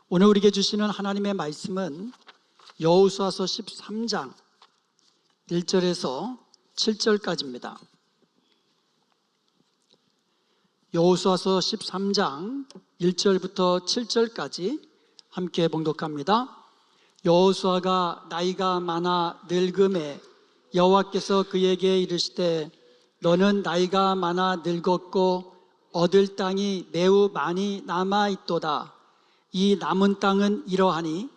오늘 우리에게 주시는 하나님의 말씀은 여호수아서 13장 1절에서 7절까지입니다. 여호수아서 13장 1절부터 7절까지 함께 봉독합니다. 여호수아가 나이가 많아 늙음에 여호와께서 그에게 이르시되 너는 나이가 많아 늙었고 얻을 땅이 매우 많이 남아있도다. 이 남은 땅은 이러하니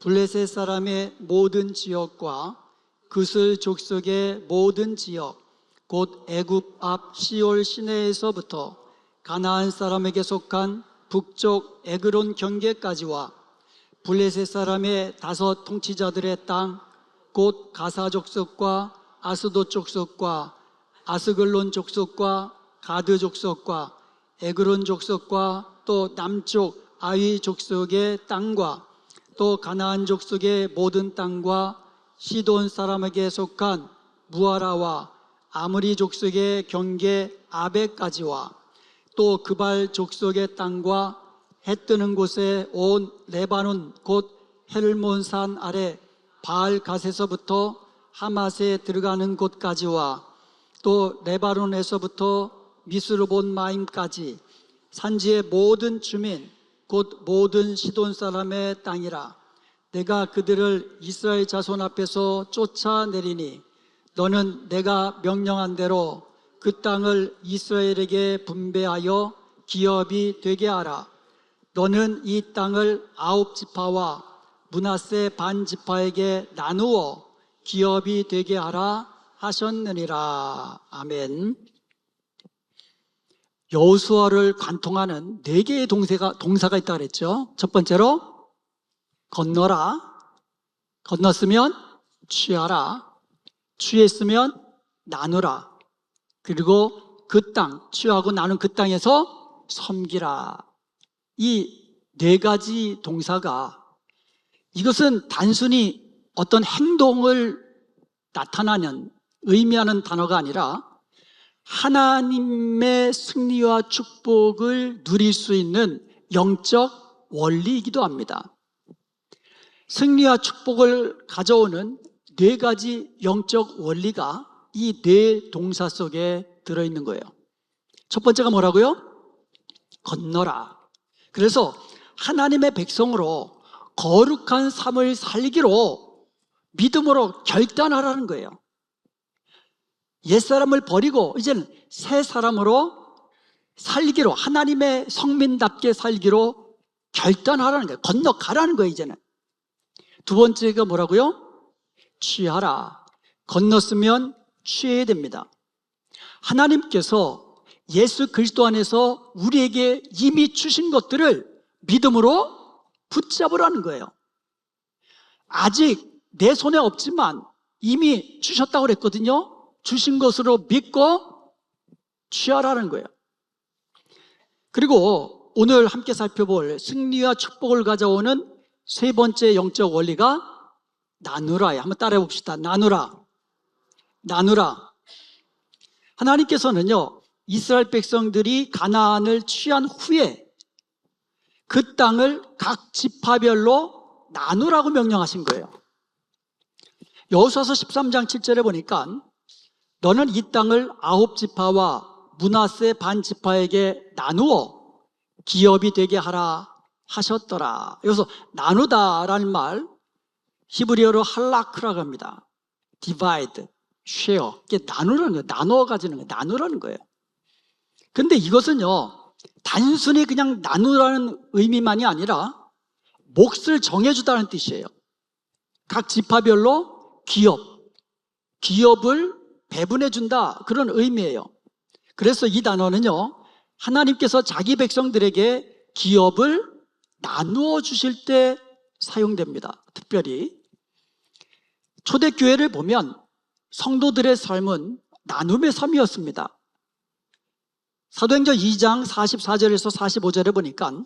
블레셋 사람의 모든 지역과 그슬 족속의 모든 지역 곧 애굽 앞 시올 시내에서부터 가나안 사람에게 속한 북쪽 에그론 경계까지와 블레셋 사람의 5 통치자들의 땅 곧 가사 족속과 아스도 족속과 아스글론 족속과 가드 족속과 에그론 족속과 또 남쪽 아위 족속의 땅과 또 가나안 족속의 모든 땅과 시돈 사람에게 속한 무아라와 아므리 족속의 경계 아베까지와 또 그발 족속의 땅과 해 뜨는 곳에 온 레바논 곧 헬몬산 아래 바알 갓에서부터 하맛에 들어가는 곳까지와 또 레바논에서부터 미스르본 마임까지 산지의 모든 주민 곧 모든 시돈 사람의 땅이라. 내가 그들을 이스라엘 자손 앞에서 쫓아내리니 너는 내가 명령한 대로 그 땅을 이스라엘에게 분배하여 기업이 되게 하라. 너는 이 땅을 9 지파와 므낫세 반 지파에게 나누어 기업이 되게 하라 하셨느니라. 아멘. 여호수아를 관통하는 4개의 동사가 있다고 그랬죠. 첫 번째로 건너라, 건넜으면 취하라, 취했으면 나누라, 그리고 그 땅, 취하고 나눈 그 땅에서 섬기라. 이 4가지 동사가 이것은 단순히 어떤 행동을 나타나는 의미하는 단어가 아니라 하나님의 승리와 축복을 누릴 수 있는 영적 원리이기도 합니다. 승리와 축복을 가져오는 4가지 영적 원리가 이 4 동사 속에 들어있는 거예요. 첫 번째가 뭐라고요? 건너라. 그래서 하나님의 백성으로 거룩한 삶을 살기로 믿음으로 결단하라는 거예요. 옛사람을 버리고 이제는 새 사람으로 살기로, 하나님의 성민답게 살기로 결단하라는 거예요. 건너가라는 거예요. 이제는. 두 번째가 뭐라고요? 취하라. 건넜으면 취해야 됩니다. 하나님께서 예수 그리스도 안에서 우리에게 이미 주신 것들을 믿음으로 붙잡으라는 거예요. 아직 내 손에 없지만 이미 주셨다고 그랬거든요. 주신 것으로 믿고 취하라는 거예요. 그리고 오늘 함께 살펴볼 승리와 축복을 가져오는 3번째 영적 원리가 나누라예요. 한번 따라해 봅시다. 나누라. 나누라. 하나님께서는요, 이스라엘 백성들이 가나안을 취한 후에 그 땅을 각 지파별로 나누라고 명령하신 거예요. 여호수아서 13장 7절에 보니까 너는 이 땅을 9 지파와 므낫세 반 지파에게 나누어 기업이 되게 하라 하셨더라. 여기서 나누다라는 말 히브리어로 할라크라고 합니다. divide, share. 이게 나누라는 거예요. 나누어 가지는 거예요. 나누라는 거예요. 근데 이것은요, 단순히 그냥 나누라는 의미만이 아니라 몫을 정해주다는 뜻이에요. 각 지파별로 기업을 배분해준다, 그런 의미예요. 그래서 이 단어는요, 하나님께서 자기 백성들에게 기업을 나누어 주실 때 사용됩니다. 특별히 초대교회를 보면 성도들의 삶은 나눔의 삶이었습니다. 사도행전 2장 44절에서 45절에 보니까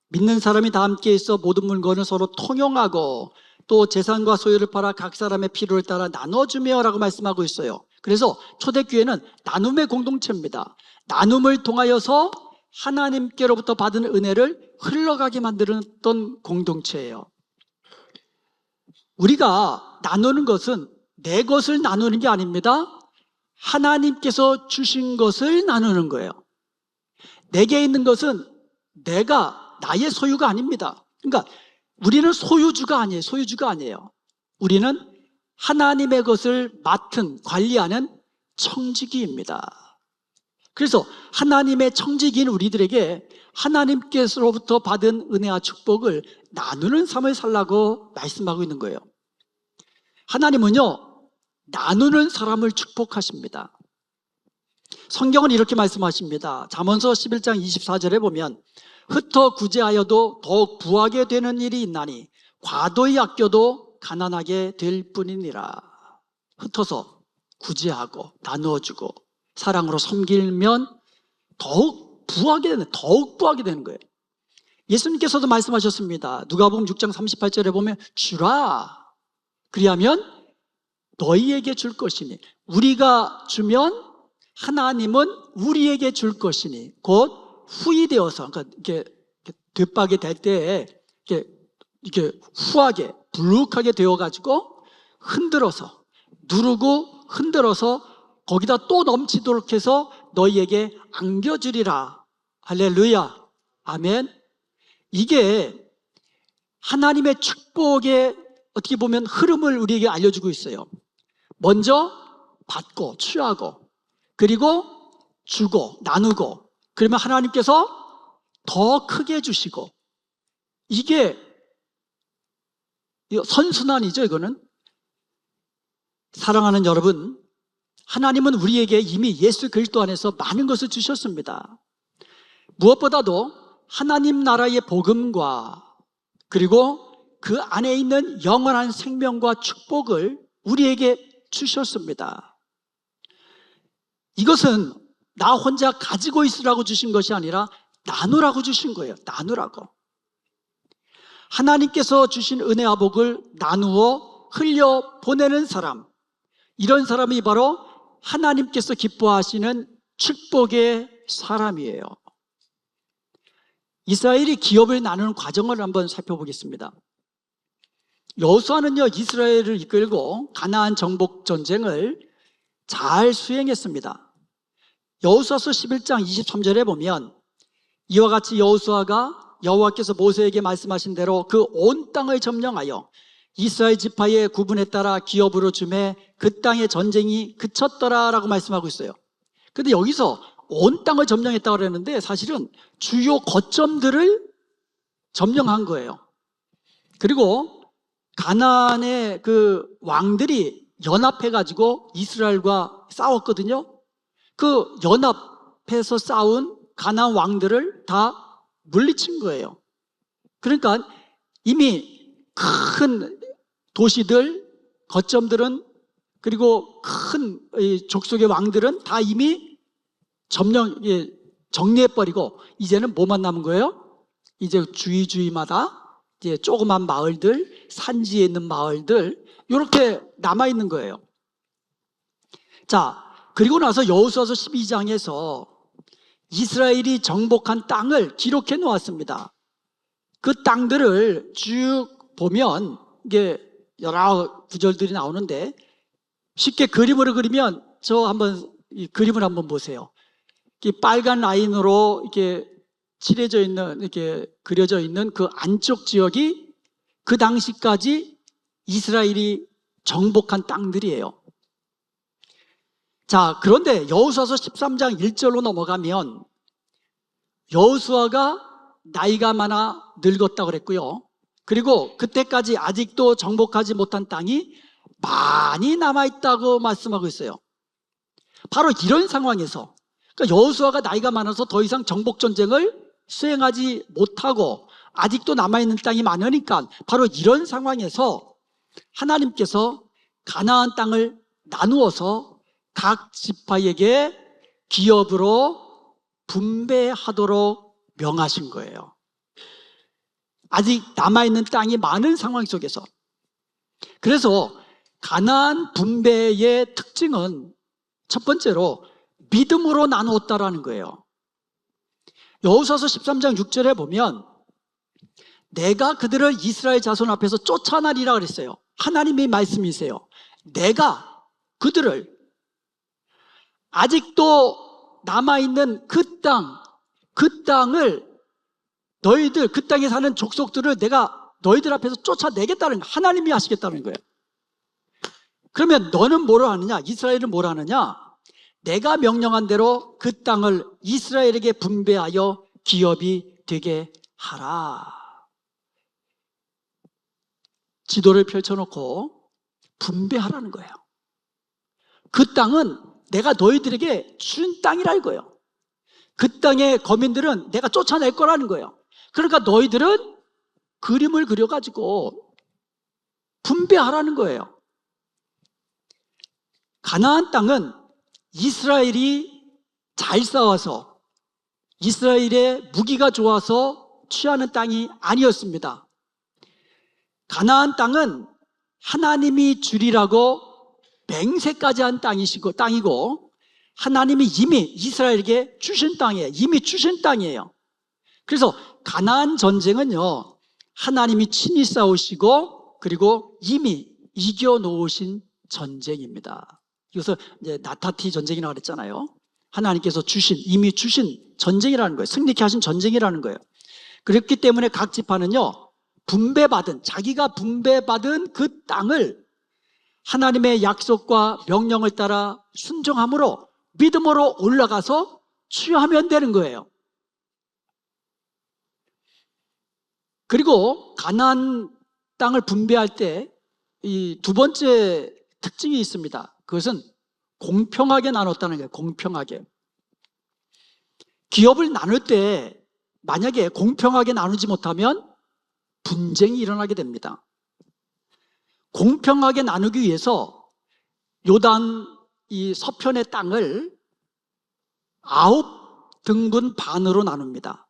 믿는 사람이 다 함께 있어 모든 물건을 서로 통용하고 또 재산과 소유를 팔아 각 사람의 필요를 따라 나눠주며 라고 말씀하고 있어요. 그래서 초대교회는 나눔의 공동체입니다. 나눔을 통하여서 하나님께로부터 받은 은혜를 흘러가게 만들었던 공동체예요. 우리가 나누는 것은 내 것을 나누는 게 아닙니다. 하나님께서 주신 것을 나누는 거예요. 내게 있는 것은 내가 나의 소유가 아닙니다. 그러니까 우리는 소유주가 아니에요. 소유주가 아니에요. 우리는 하나님의 것을 맡은 관리하는 청지기입니다. 그래서 하나님의 청지기인 우리들에게 하나님께서로부터 받은 은혜와 축복을 나누는 삶을 살라고 말씀하고 있는 거예요. 하나님은요, 나누는 사람을 축복하십니다. 성경은 이렇게 말씀하십니다. 잠언서 11장 24절에 보면 흩어 구제하여도 더욱 부하게 되는 일이 있나니 과도히 아껴도 가난하게 될 뿐이니라. 흩어서 구제하고 나누어주고 사랑으로 섬기면 더욱 부하게 되는 거예요. 예수님께서도 말씀하셨습니다. 누가복음 6장 38절에 보면 주라 그리하면 너희에게 줄 것이니, 우리가 주면 하나님은 우리에게 줄 것이니 곧 후히 되어서, 그러니까 이렇게 되박이 될 때에 이렇게 후하게 불룩하게 되어가지고 흔들어서 누르고 흔들어서 거기다 또 넘치도록 해서 너희에게 안겨주리라. 할렐루야, 아멘. 이게 하나님의 축복의 어떻게 보면 흐름을 우리에게 알려주고 있어요. 먼저 받고 취하고 그리고 주고 나누고, 그러면 하나님께서 더 크게 주시고, 이게 선순환이죠. 이거는 사랑하는 여러분, 하나님은 우리에게 이미 예수 그리스도 안에서 많은 것을 주셨습니다. 무엇보다도 하나님 나라의 복음과 그리고 그 안에 있는 영원한 생명과 축복을 우리에게 주셨습니다. 이것은 나 혼자 가지고 있으라고 주신 것이 아니라 나누라고 주신 거예요. 나누라고. 하나님께서 주신 은혜와 복을 나누어 흘려 보내는 사람, 이런 사람이 바로 하나님께서 기뻐하시는 축복의 사람이에요. 이스라엘이 기업을 나누는 과정을 한번 살펴보겠습니다. 여호수아는요, 이스라엘을 이끌고 가나안 정복 전쟁을 잘 수행했습니다. 여호수아서 11장 23절에 보면 이와 같이 여호수아가 여호와께서 모세에게 말씀하신 대로 그 온 땅을 점령하여 이스라엘 지파의 구분에 따라 기업으로 주매 그 땅의 전쟁이 그쳤더라 라고 말씀하고 있어요. 근데 여기서 온 땅을 점령했다고 그랬는데 사실은 주요 거점들을 점령한 거예요. 그리고 가나안의 그 왕들이 연합해가지고 이스라엘과 싸웠거든요. 그 연합해서 싸운 가나안 왕들을 다 물리친 거예요. 그러니까 이미 큰 도시들, 거점들은, 그리고 큰 족속의 왕들은 다 이미 정리해버리고 이제는 뭐만 남은 거예요? 이제 주위마다 이제 조그만 마을들, 산지에 있는 마을들 이렇게 남아있는 거예요. 자, 그리고 나서 여호수아서 12장에서 이스라엘이 정복한 땅을 기록해 놓았습니다. 그 땅들을 쭉 보면 이게 여러 구절들이 나오는데, 쉽게 그림으로 그리면 저 한번 이 그림을 한번 보세요. 이 빨간 라인으로 이렇게 칠해져 있는, 이렇게 그려져 있는 그 안쪽 지역이 그 당시까지 이스라엘이 정복한 땅들이에요. 자, 그런데 여호수아서 13장 1절로 넘어가면 여호수아가 나이가 많아 늙었다고 그랬고요. 그리고 그때까지 아직도 정복하지 못한 땅이 많이 남아있다고 말씀하고 있어요. 바로 이런 상황에서, 그러니까 여호수아가 나이가 많아서 더 이상 정복전쟁을 수행하지 못하고 아직도 남아있는 땅이 많으니까 바로 이런 상황에서 하나님께서 가나안 땅을 나누어서 각 지파에게 기업으로 분배하도록 명하신 거예요. 아직 남아있는 땅이 많은 상황 속에서. 그래서 가나안 분배의 특징은 첫 번째로 믿음으로 나누었다라는 거예요. 여호수아서 13장 6절에 보면 내가 그들을 이스라엘 자손 앞에서 쫓아내리라 그랬어요. 하나님의 말씀이세요. 내가 그들을 아직도 남아있는 그 땅을 너희들 그 땅에 사는 족속들을 내가 너희들 앞에서 쫓아내겠다는 거예요. 하나님이 하시겠다는 거예요. 그러면 너는 뭐를 하느냐? 이스라엘은 뭘 하느냐? 내가 명령한 대로 그 땅을 이스라엘에게 분배하여 기업이 되게 하라. 지도를 펼쳐놓고 분배하라는 거예요. 그 땅은 내가 너희들에게 준 땅이라 이거예요. 그 땅의 거민들은 내가 쫓아낼 거라는 거예요. 그러니까 너희들은 그림을 그려가지고 분배하라는 거예요. 가나안 땅은 이스라엘이 잘 싸워서 이스라엘의 무기가 좋아서 취하는 땅이 아니었습니다. 가나안 땅은 하나님이 주리라고 맹세까지 한 땅이고 하나님이 이미 이스라엘에게 주신 땅이에요. 이미 주신 땅이에요. 그래서 가나안 전쟁은요, 하나님이 친히 싸우시고 그리고 이미 이겨놓으신 전쟁입니다. 이것을 이제 나타티 전쟁이라고 그랬잖아요. 하나님께서 이미 주신 전쟁이라는 거예요. 승리케 하신 전쟁이라는 거예요. 그렇기 때문에 각 지파는요, 자기가 분배받은 그 땅을 하나님의 약속과 명령을 따라 순종함으로 믿음으로 올라가서 취하면 되는 거예요. 그리고 가나안 땅을 분배할 때 이 두 번째 특징이 있습니다. 그것은 공평하게 나눴다는 거예요. 공평하게. 기업을 나눌 때 만약에 공평하게 나누지 못하면 분쟁이 일어나게 됩니다. 공평하게 나누기 위해서 요단 이 서편의 땅을 9등분 반으로 나눕니다.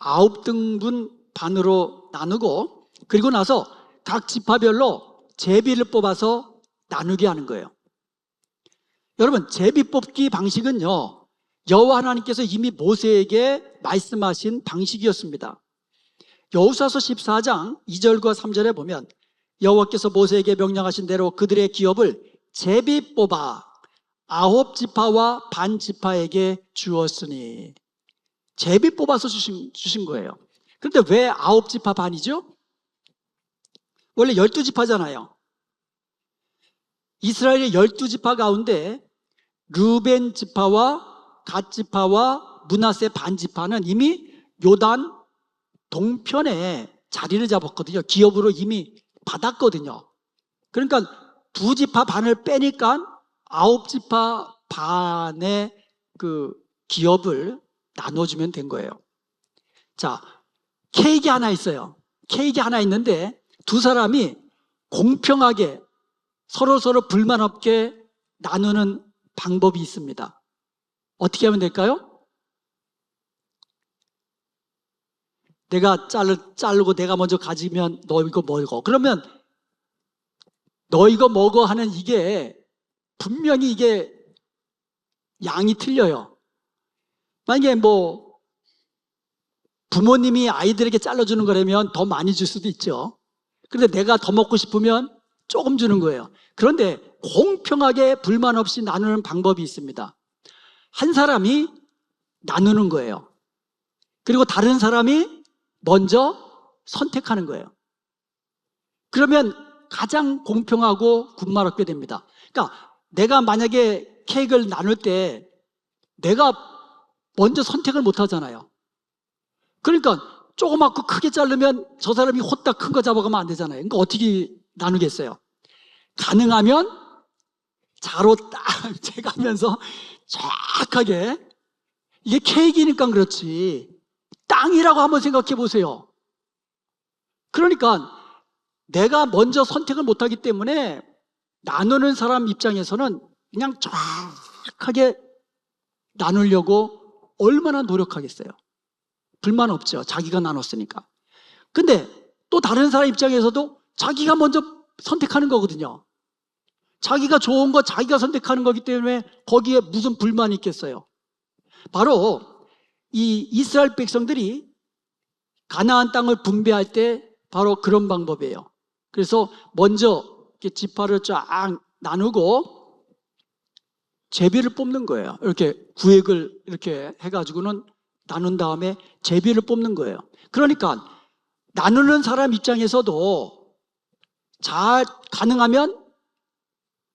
9등분 반으로 나누고 그리고 나서 각 지파별로 제비를 뽑아서 나누게 하는 거예요. 여러분, 제비 뽑기 방식은요, 여호와 하나님께서 이미 모세에게 말씀하신 방식이었습니다. 여호수아서 14장 2절과 3절에 보면 여호와께서 모세에게 명령하신 대로 그들의 기업을 제비 뽑아 9지파와 반 지파에게 주었으니, 제비 뽑아서 주신 거예요. 그런데 왜 9지파 반이죠? 원래 12지파잖아요. 이스라엘의 12지파 가운데 르벤 지파와 갓 지파와 므낫세 반 지파는 이미 요단 동편에 자리를 잡았거든요. 기업으로 이미 받았거든요. 그러니까 2지파 반을 빼니까 9지파 반의 그 기업을 나눠주면 된 거예요. 자, 케이크 하나 있어요. 케이크 하나 있는데 두 사람이 공평하게 서로 불만 없게 나누는 방법이 있습니다. 어떻게 하면 될까요? 내가 자르고 내가 먼저 가지면 너 이거 먹어. 그러면 너 이거 먹어 하는 이게 분명히 이게 양이 틀려요. 만약에 뭐 부모님이 아이들에게 잘라주는 거라면 더 많이 줄 수도 있죠. 그런데 내가 더 먹고 싶으면 조금 주는 거예요. 그런데 공평하게 불만 없이 나누는 방법이 있습니다. 한 사람이 나누는 거예요. 그리고 다른 사람이 먼저 선택하는 거예요. 그러면 가장 공평하고 굿말 없게 됩니다. 그러니까 내가 만약에 케이크를 나눌 때 내가 먼저 선택을 못 하잖아요. 그러니까 조그맣고 크게 자르면 저 사람이 호딱 큰 거 잡아가면 안 되잖아요. 그러니까 어떻게 나누겠어요? 가능하면 자로 딱 재가면서 정확하게, 이게 케이크니까 그렇지 땅이라고 한번 생각해 보세요. 그러니까 내가 먼저 선택을 못하기 때문에 나누는 사람 입장에서는 그냥 정확하게 나누려고 얼마나 노력하겠어요. 불만 없죠. 자기가 나눴으니까. 근데 또 다른 사람 입장에서도 자기가 먼저 선택하는 거거든요. 자기가 좋은 거 자기가 선택하는 거기 때문에 거기에 무슨 불만이 있겠어요. 바로 이 이스라엘 백성들이 가나안 땅을 분배할 때 바로 그런 방법이에요. 그래서 먼저 이렇게 지파를 쫙 나누고 제비를 뽑는 거예요. 이렇게 구획을 이렇게 해가지고는 나눈 다음에 제비를 뽑는 거예요. 그러니까 나누는 사람 입장에서도 잘 가능하면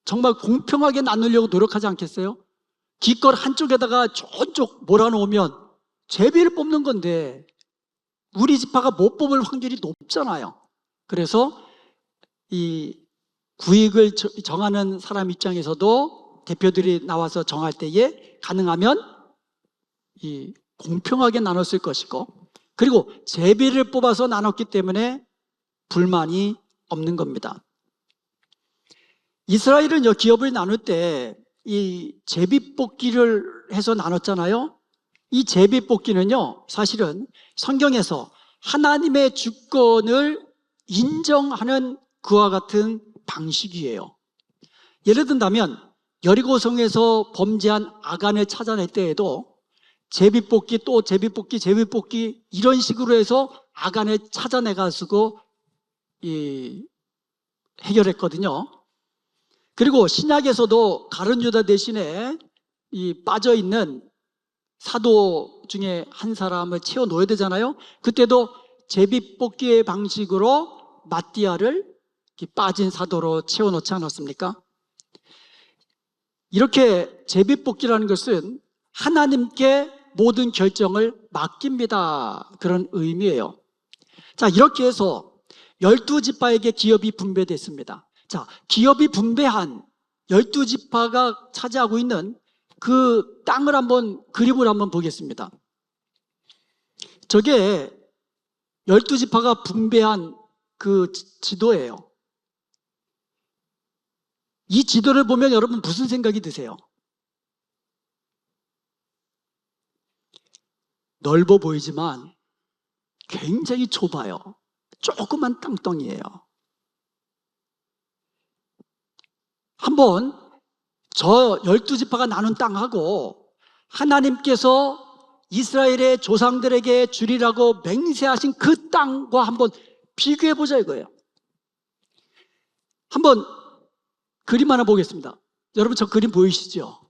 정말 공평하게 나누려고 노력하지 않겠어요? 기껏 한쪽에다가 저쪽 몰아놓으면 제비를 뽑는 건데 우리 지파가 못 뽑을 확률이 높잖아요. 그래서 이 구획을 정하는 사람 입장에서도 대표들이 나와서 정할 때에 가능하면 이 공평하게 나눴을 것이고, 그리고 제비를 뽑아서 나눴기 때문에 불만이 없는 겁니다. 이스라엘은 기업을 나눌 때 이 제비 뽑기를 해서 나눴잖아요. 이 제비 뽑기는요, 사실은 성경에서 하나님의 주권을 인정하는 그와 같은 방식이에요. 예를 든다면 여리고성에서 범죄한 아간을 찾아낼 때에도 제비뽑기, 또 제비뽑기, 제비뽑기 이런 식으로 해서 아간을 찾아내가지고 해결했거든요. 그리고 신약에서도 가룟 유다 대신에 이 빠져있는 사도 중에 한 사람을 채워 놓아야 되잖아요. 그때도 제비뽑기의 방식으로 마띠아를 빠진 사도로 채워 놓지 않았습니까? 이렇게 제비뽑기라는 것은 하나님께 모든 결정을 맡깁니다. 그런 의미예요. 자, 이렇게 해서 12지파에게 기업이 분배됐습니다. 자, 기업이 분배한 12지파가 차지하고 있는 그 땅을 그림을 한번 보겠습니다. 저게 12지파가 분배한 그 지도예요. 이 지도를 보면 여러분 무슨 생각이 드세요? 넓어 보이지만 굉장히 좁아요. 조그만 땅덩이에요. 한번 저 12지파가 나눈 땅하고 하나님께서 이스라엘의 조상들에게 주리라고 맹세하신 그 땅과 한번 비교해보자 이거예요. 한번 그림 하나 보겠습니다. 여러분 저 그림 보이시죠?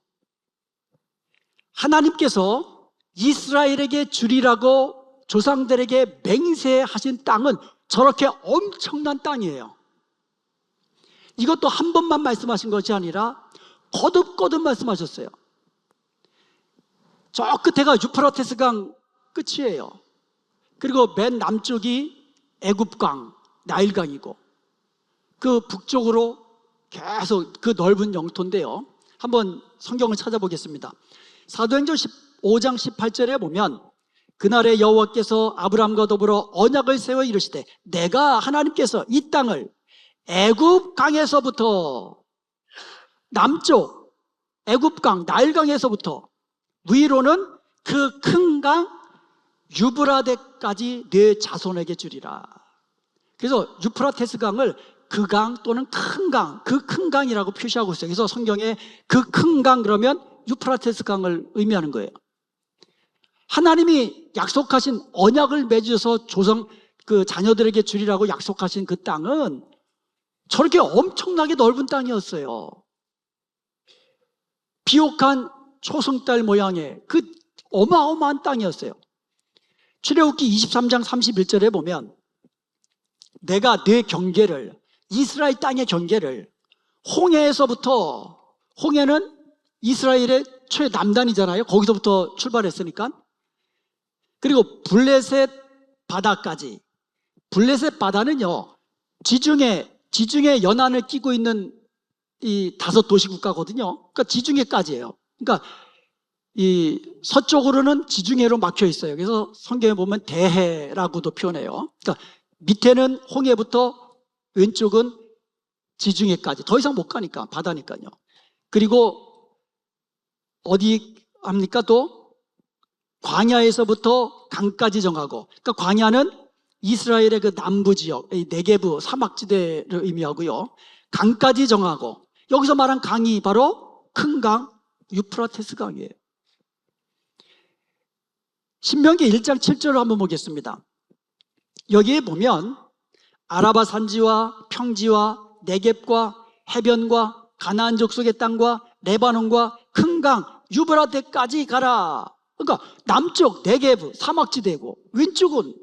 하나님께서 이스라엘에게 주리라고 조상들에게 맹세하신 땅은 저렇게 엄청난 땅이에요. 이것도 한 번만 말씀하신 것이 아니라 거듭거듭 말씀하셨어요. 저 끝에가 유프라테스강 끝이에요. 그리고 맨 남쪽이 애굽강, 나일강이고 그 북쪽으로 계속 그 넓은 영토인데요. 한번 성경을 찾아보겠습니다. 사도행전 15장 18절에 보면 그날에 여호와께서 아브라함과 더불어 언약을 세워 이르시되 내가 하나님께서 이 땅을 애굽강에서부터 남쪽 애굽강 나일강에서부터 위로는 그 큰 강 유브라데까지 네 자손에게 주리라. 그래서 유프라테스 강을 그 강 또는 큰 강, 그 큰 강이라고 표시하고 있어요. 그래서 성경에 그 큰 강 그러면 유프라테스 강을 의미하는 거예요. 하나님이 약속하신 언약을 맺어서 조상 그 자녀들에게 주리라고 약속하신 그 땅은 저렇게 엄청나게 넓은 땅이었어요. 비옥한 초승달 모양의 그 어마어마한 땅이었어요. 출애굽기 23장 31절에 보면 내가 네 경계를, 이스라엘 땅의 경계를 홍해에서부터, 홍해는 이스라엘의 최남단이잖아요. 거기서부터 출발했으니까. 그리고 블레셋 바다까지. 블레셋 바다는요, 지중해 연안을 끼고 있는 이 5도시 국가거든요. 그러니까 지중해까지예요. 그러니까 이 서쪽으로는 지중해로 막혀 있어요. 그래서 성경에 보면 대해라고도 표현해요. 그러니까 밑에는 홍해부터 왼쪽은 지중해까지. 더 이상 못 가니까, 바다니까요. 그리고 어디 합니까? 또 광야에서부터 강까지 정하고, 그러니까 광야는 이스라엘의 그 남부 지역, 네게브 사막지대를 의미하고요. 강까지 정하고, 여기서 말한 강이 바로 큰 강, 유프라테스 강이에요. 신명기 1장 7절을 한번 보겠습니다. 여기에 보면 아라바 산지와 평지와 네겝과 해변과 가나안 족속의 땅과 레바논과 큰 강 유브라데까지 가라. 그러니까 남쪽 네겝 사막지대고 왼쪽은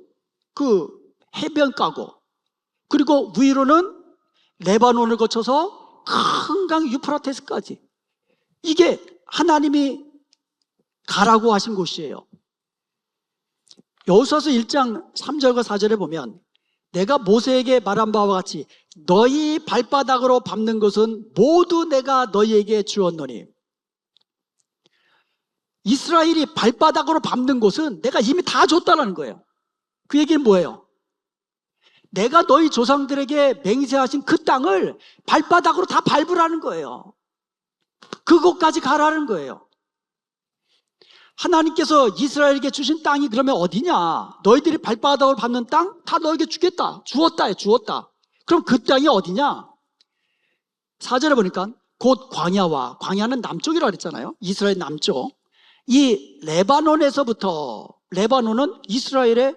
그 해변가고 그리고 위로는 레바논을 거쳐서 큰 강 유프라테스까지, 이게 하나님이 가라고 하신 곳이에요. 여호수아서 1장 3절과 4절에 보면 내가 모세에게 말한 바와 같이 너희 발바닥으로 밟는 것은 모두 내가 너희에게 주었노니, 이스라엘이 발바닥으로 밟는 곳은 내가 이미 다 줬다는 거예요. 그 얘기는 뭐예요? 내가 너희 조상들에게 맹세하신 그 땅을 발바닥으로 다 밟으라는 거예요. 그곳까지 가라는 거예요. 하나님께서 이스라엘에게 주신 땅이 그러면 어디냐? 너희들이 발바닥으로 밟는 땅 다 너에게 주겠다. 주었다. 그럼 그 땅이 어디냐? 4절에 보니까 곧 광야와, 광야는 남쪽이라고 그랬잖아요. 이스라엘 남쪽. 이 레바논에서부터, 레바논은 이스라엘의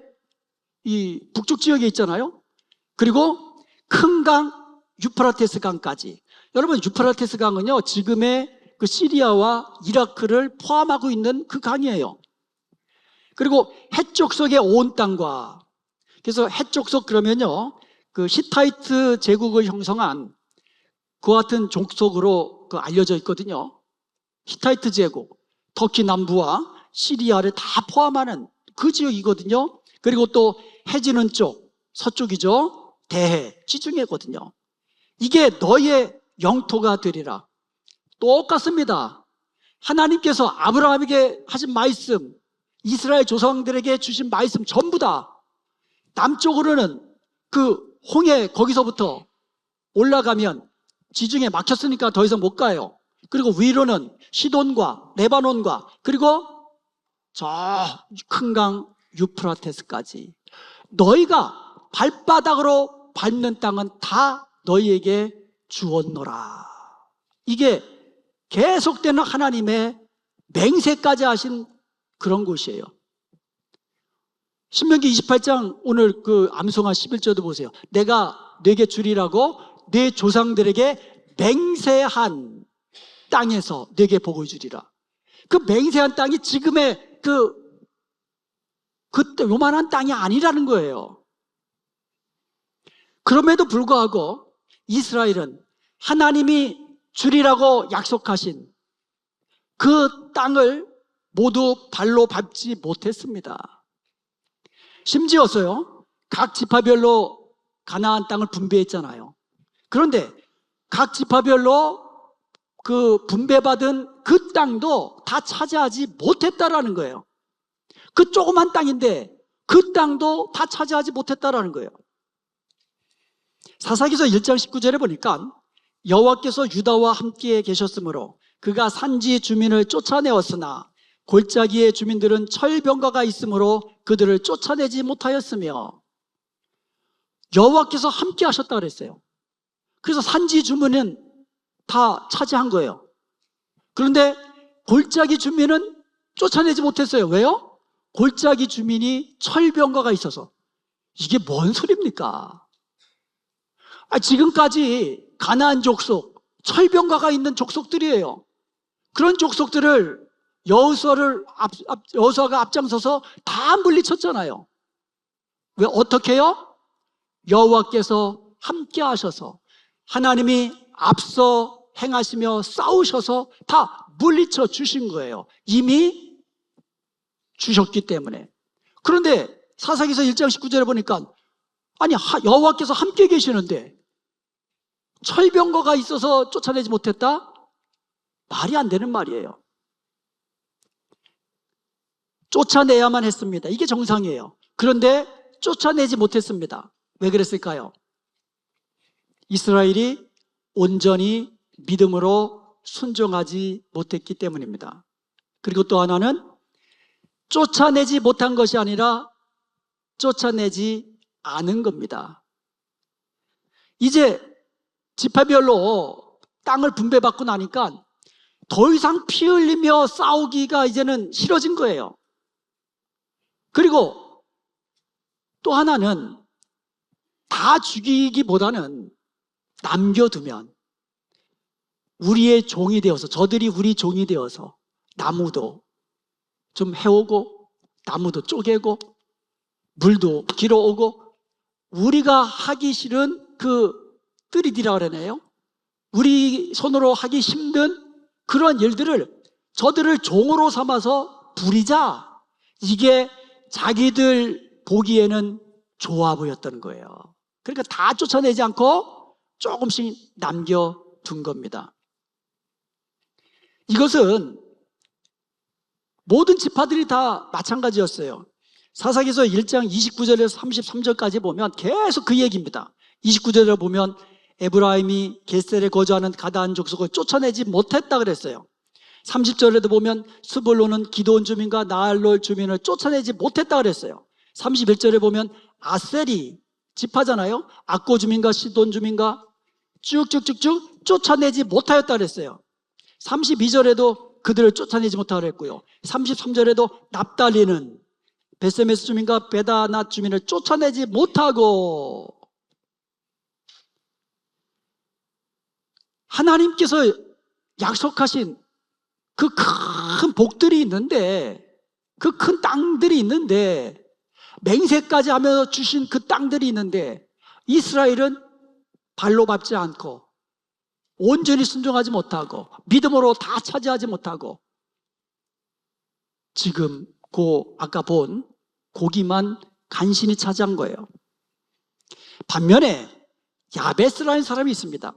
이 북쪽 지역에 있잖아요. 그리고 큰 강 유프라테스 강까지. 여러분, 유프라테스 강은요 지금의 그 시리아와 이라크를 포함하고 있는 그 강이에요. 그리고 헷족속의 온 땅과, 그래서 헷족속 그러면요 그 히타이트 제국을 형성한 그와 같은 족속으로 그 알려져 있거든요. 히타이트 제국, 터키 남부와 시리아를 다 포함하는 그 지역이거든요. 그리고 또 해지는 쪽, 서쪽이죠. 대해, 지중해거든요. 이게 너의 영토가 되리라. 똑같습니다. 하나님께서 아브라함에게 하신 말씀, 이스라엘 조상들에게 주신 말씀 전부 다 남쪽으로는 그 홍해 거기서부터 올라가면 지중해 막혔으니까 더 이상 못 가요. 그리고 위로는 시돈과 레바논과 그리고 저 큰 강 유프라테스까지 너희가 발바닥으로 밟는 땅은 다 너희에게 주었노라. 이게 계속되는 하나님의 맹세까지 하신 그런 곳이에요. 신명기 28장 오늘 그 암송한 11절도 보세요. 내가 네게 주리라고 네 조상들에게 맹세한 땅에서 네게 복을 주리라. 그 맹세한 땅이 지금의 그때 요만한 땅이 아니라는 거예요. 그럼에도 불구하고 이스라엘은 하나님이 주리라고 약속하신 그 땅을 모두 발로 밟지 못했습니다. 심지어서요 각 지파별로 가나안 땅을 분배했잖아요. 그런데 각 지파별로 그 분배받은 그 땅도 다 차지하지 못했다라는 거예요. 그 조그만 땅인데 그 땅도 다 차지하지 못했다라는 거예요. 사사기서 1장 19절에 보니까 여호와께서 유다와 함께 계셨으므로 그가 산지 주민을 쫓아내었으나 골짜기의 주민들은 철병거가 있으므로 그들을 쫓아내지 못하였으며, 여호와께서 함께 하셨다 그랬어요. 그래서 산지 주민은 다 차지한 거예요. 그런데 골짜기 주민은 쫓아내지 못했어요. 왜요? 골짜기 주민이 철병거가 있어서. 이게 뭔 소리입니까? 지금까지 가나안 족속, 철병거가 있는 족속들이에요. 그런 족속들을 여호수아가 앞장서서 다 물리쳤잖아요. 왜? 어떻게 해요? 여호와께서 함께 하셔서, 하나님이 앞서 행하시며 싸우셔서 다 물리쳐 주신 거예요. 이미 주셨기 때문에. 그런데 사사기서 1장 19절에 보니까 아니 여호와께서 함께 계시는데 철병거가 있어서 쫓아내지 못했다? 말이 안 되는 말이에요. 쫓아내야만 했습니다. 이게 정상이에요. 그런데 쫓아내지 못했습니다. 왜 그랬을까요? 이스라엘이 온전히 믿음으로 순종하지 못했기 때문입니다. 그리고 또 하나는 쫓아내지 못한 것이 아니라 쫓아내지 않은 겁니다. 이제 지파별로 땅을 분배받고 나니까 더 이상 피 흘리며 싸우기가 이제는 싫어진 거예요. 그리고 또 하나는 다 죽이기보다는 남겨두면 우리의 종이 되어서, 저들이 우리 종이 되어서 나무도 좀 해오고 나무도 쪼개고 물도 길어오고 우리가 하기 싫은 그 뜨리디라 그러네요. 우리 손으로 하기 힘든 그런 일들을 저들을 종으로 삼아서 부리자. 이게 자기들 보기에는 좋아 보였던 거예요. 그러니까 다 쫓아내지 않고 조금씩 남겨둔 겁니다. 이것은 모든 지파들이 다 마찬가지였어요. 사사기서 1장 29절에서 33절까지 보면 계속 그 얘기입니다. 29절에 보면 에브라임이 겟셀에 거주하는 가다한 족속을 쫓아내지 못했다 그랬어요. 30절에도 보면 스불론은 기드온 주민과 나알롤 주민을 쫓아내지 못했다 그랬어요. 31절에 보면 아셀이 지파잖아요. 악고 주민과 시돈 주민과 쭉쭉쭉쭉 쫓아내지 못하였다 그랬어요. 32절에도 그들을 쫓아내지 못하라 그랬고요. 33절에도 납달리는 베세메스 주민과 베다낫 주민을 쫓아내지 못하고, 하나님께서 약속하신 그 큰 복들이 있는데, 그 큰 땅들이 있는데, 맹세까지 하며 주신 그 땅들이 있는데 이스라엘은 발로 밟지 않고 온전히 순종하지 못하고 믿음으로 다 차지하지 못하고 지금 아까 본 고기만 간신히 차지한 거예요. 반면에 야베스라는 사람이 있습니다.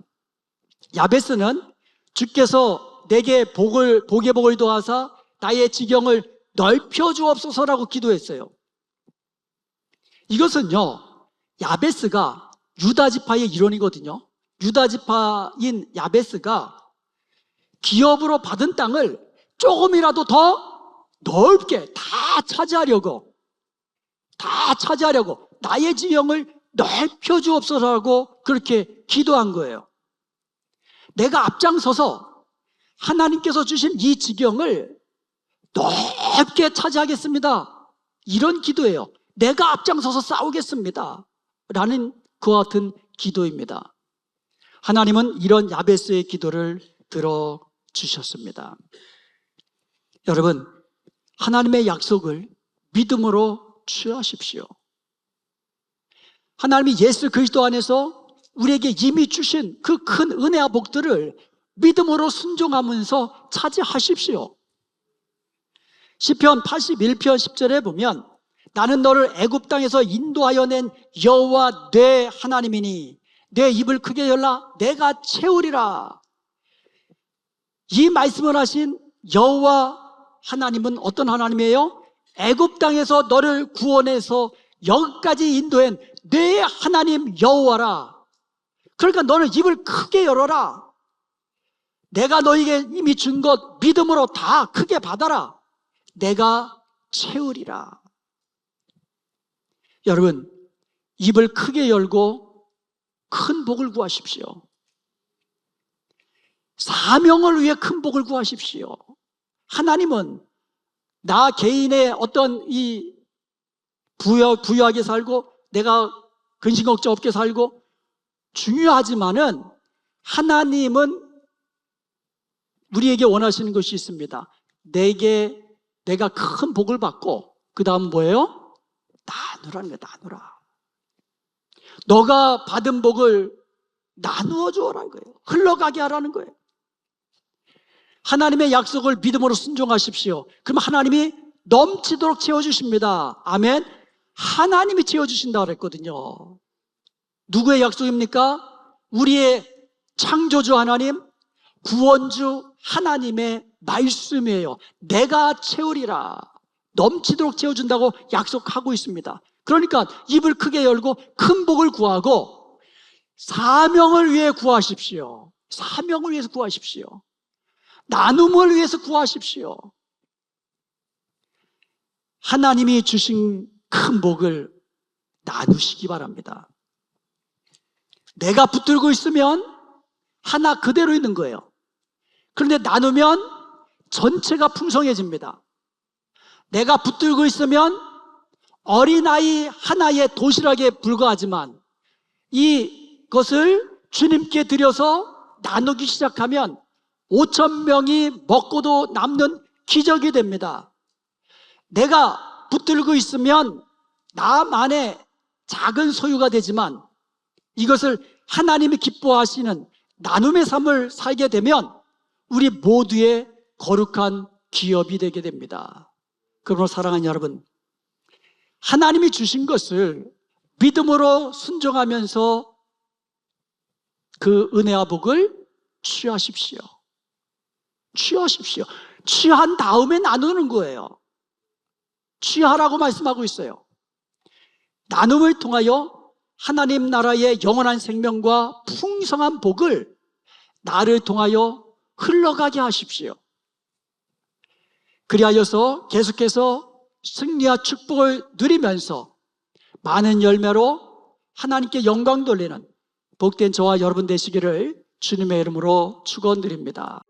야베스는 주께서 내게 복의 복을 더하사 나의 지경을 넓혀 주옵소서라고 기도했어요. 이것은요, 야베스가 유다 지파의 일원이거든요. 유다 지파인 야베스가 기업으로 받은 땅을 조금이라도 더 넓게 다 차지하려고 나의 지형을 넓혀 주옵소서라고 그렇게 기도한 거예요. 내가 앞장서서 하나님께서 주신 이 지경을 넓게 차지하겠습니다. 이런 기도예요. 내가 앞장서서 싸우겠습니다. 라는 그와 같은 기도입니다. 하나님은 이런 야베스의 기도를 들어주셨습니다. 여러분, 하나님의 약속을 믿음으로 취하십시오. 하나님이 예수 그리스도 안에서 우리에게 이미 주신 그 큰 은혜와 복들을 믿음으로 순종하면서 차지하십시오. 시편 81편 10절에 보면 나는 너를 애굽 땅에서 인도하여 낸 여호와 내 하나님이니 내 입을 크게 열라 내가 채우리라. 이 말씀을 하신 여호와 하나님은 어떤 하나님이에요? 애굽 땅에서 너를 구원해서 여기까지 인도한 내 하나님 여호와라. 그러니까 너는 입을 크게 열어라. 내가 너에게 이미 준 것 믿음으로 다 크게 받아라. 내가 채우리라. 여러분, 입을 크게 열고 큰 복을 구하십시오. 사명을 위해 큰 복을 구하십시오. 하나님은 나 개인의 어떤 이 부유하게 살고 내가 근심 걱정 없게 살고 중요하지만은 하나님은 우리에게 원하시는 것이 있습니다. 내가 큰 복을 받고 그 다음 뭐예요? 나누라는 거야. 나누라. 너가 받은 복을 나누어 주어라는 거예요. 흘러가게 하라는 거예요. 하나님의 약속을 믿음으로 순종하십시오. 그럼 하나님이 넘치도록 채워주십니다. 아멘. 하나님이 채워주신다고 그랬거든요. 누구의 약속입니까? 우리의 창조주 하나님, 구원주 하나님의 말씀이에요. 내가 채우리라. 넘치도록 채워준다고 약속하고 있습니다. 그러니까 입을 크게 열고 큰 복을 구하고 사명을 위해 구하십시오. 사명을 위해서 구하십시오. 나눔을 위해서 구하십시오. 하나님이 주신 큰 복을 나누시기 바랍니다. 내가 붙들고 있으면 하나 그대로 있는 거예요. 그런데 나누면 전체가 풍성해집니다. 내가 붙들고 있으면 어린아이 하나의 도시락에 불과하지만 이것을 주님께 드려서 나누기 시작하면 5,000명이 먹고도 남는 기적이 됩니다. 내가 붙들고 있으면 나만의 작은 소유가 되지만 이것을 하나님이 기뻐하시는 나눔의 삶을 살게 되면 우리 모두의 거룩한 기업이 되게 됩니다. 그러므로 사랑하는 여러분, 하나님이 주신 것을 믿음으로 순종하면서 그 은혜와 복을 취하십시오. 취하십시오. 취한 다음에 나누는 거예요. 취하라고 말씀하고 있어요. 나눔을 통하여 하나님 나라의 영원한 생명과 풍성한 복을 나를 통하여 흘러가게 하십시오. 그리하여서 계속해서 승리와 축복을 누리면서 많은 열매로 하나님께 영광 돌리는 복된 저와 여러분 되시기를 주님의 이름으로 축원드립니다.